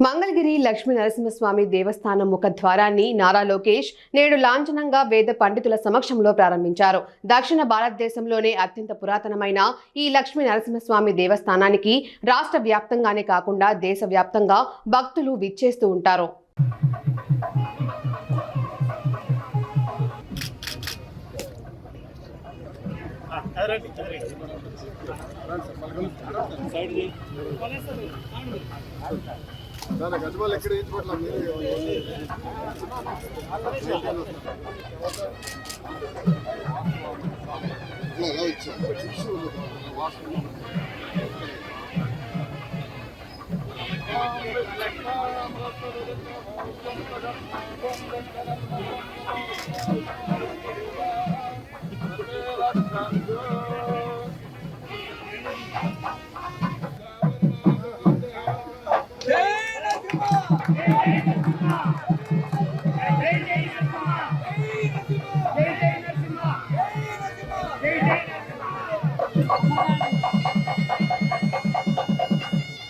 మంగళగిరి లక్ష్మీ నరసింహస్వామి దేవస్థానం ముఖద్వారాన్ని నారా లోకేష్ నేడు లాంఛనంగా వేద పండితుల సమక్షంలో ప్రారంభించారు. దక్షిణ భారతదేశంలోనే అత్యంత పురాతనమైన ఈ లక్ష్మీ నరసింహస్వామి దేవస్థానానికి రాష్ట్ర వ్యాప్తంగానే కాకుండా దేశ వ్యాప్తంగా భక్తులు విచ్చేస్తూ ఉంటారు. గజవాళ్ళు ఎక్కడ ఇచ్చిపోట్లా మీరు